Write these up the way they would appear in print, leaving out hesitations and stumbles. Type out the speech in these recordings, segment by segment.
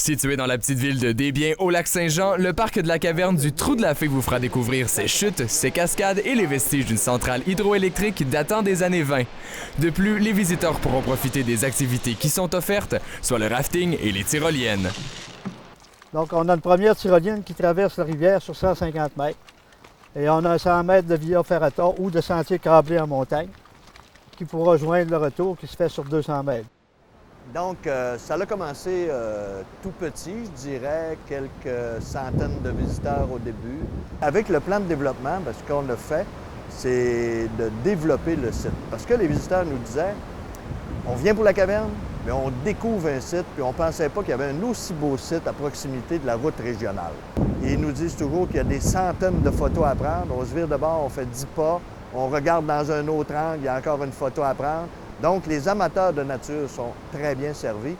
Situé dans la petite ville de Desbiens au Lac-Saint-Jean, le parc de la caverne du Trou de la Fée vous fera découvrir ses chutes, ses cascades et les vestiges d'une centrale hydroélectrique datant des années 20. De plus, les visiteurs pourront profiter des activités qui sont offertes, soit le rafting et les tyroliennes. Donc, on a une première tyrolienne qui traverse la rivière sur 150 mètres. Et on a 100 mètres de via ferrata ou de sentier câblé en montagne qui pourra joindre le retour qui se fait sur 200 mètres. Donc, ça a commencé tout petit, je dirais, quelques centaines de visiteurs au début. Avec le plan de développement, ce qu'on a fait, c'est de développer le site. Parce que les visiteurs nous disaient, on vient pour la caverne, mais on découvre un site, puis on ne pensait pas qu'il y avait un aussi beau site à proximité de la route régionale. Et ils nous disent toujours qu'il y a des centaines de photos à prendre. On se vire de bord, on fait 10 pas, on regarde dans un autre angle, il y a encore une photo à prendre. Donc, les amateurs de nature sont très bien servis.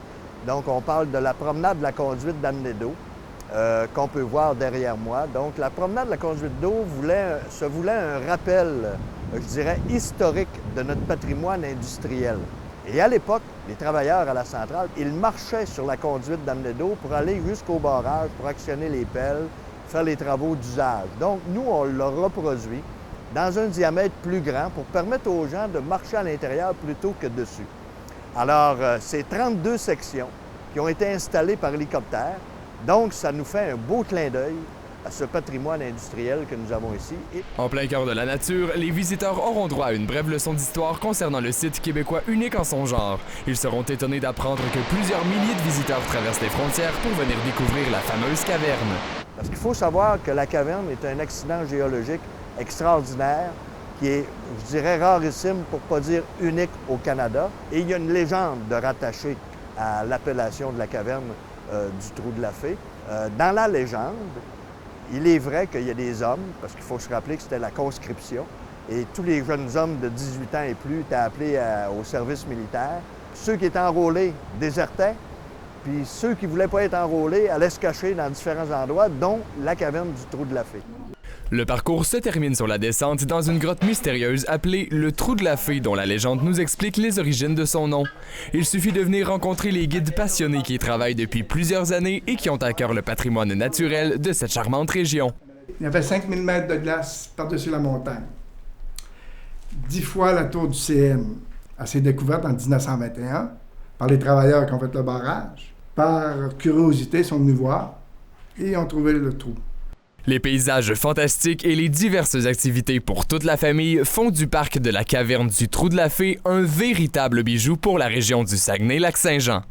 Donc, on parle de la promenade de la conduite d'amener d'eau qu'on peut voir derrière moi. Donc, la promenade de la conduite d'eau se voulait un rappel, je dirais, historique de notre patrimoine industriel. Et à l'époque, les travailleurs à la centrale, ils marchaient sur la conduite d'amener d'eau pour aller jusqu'au barrage, pour actionner les pelles, faire les travaux d'usage. Donc, nous, on l'a reproduit dans un diamètre plus grand pour permettre aux gens de marcher à l'intérieur plutôt que dessus. Alors, c'est 32 sections qui ont été installées par hélicoptère. Donc, ça nous fait un beau clin d'œil à ce patrimoine industriel que nous avons ici. En plein cœur de la nature, les visiteurs auront droit à une brève leçon d'histoire concernant le site québécois unique en son genre. Ils seront étonnés d'apprendre que plusieurs milliers de visiteurs traversent les frontières pour venir découvrir la fameuse caverne. Parce qu'il faut savoir que la caverne est un accident géologique extraordinaire qui est, je dirais, rarissime, pour ne pas dire unique au Canada. Et il y a une légende de rattacher à l'appellation de la caverne du Trou de la Fée. Dans la légende, il est vrai qu'il y a des hommes, parce qu'il faut se rappeler que c'était la conscription, et tous les jeunes hommes de 18 ans et plus étaient appelés au service militaire. Ceux qui étaient enrôlés désertaient, puis ceux qui ne voulaient pas être enrôlés allaient se cacher dans différents endroits, dont la caverne du Trou de la Fée. Le parcours se termine sur la descente dans une grotte mystérieuse appelée le Trou de la Fée, dont la légende nous explique les origines de son nom. Il suffit de venir rencontrer les guides passionnés qui y travaillent depuis plusieurs années et qui ont à cœur le patrimoine naturel de cette charmante région. Il y avait 5000 mètres de glace par-dessus la montagne. 10 fois la tour du CN. Elle s'est découverte en 1921 par les travailleurs qui ont fait le barrage. Par curiosité, ils sont venus voir et ont trouvé le trou. Les paysages fantastiques et les diverses activités pour toute la famille font du parc de la caverne du Trou de la Fée un véritable bijou pour la région du Saguenay-Lac-Saint-Jean.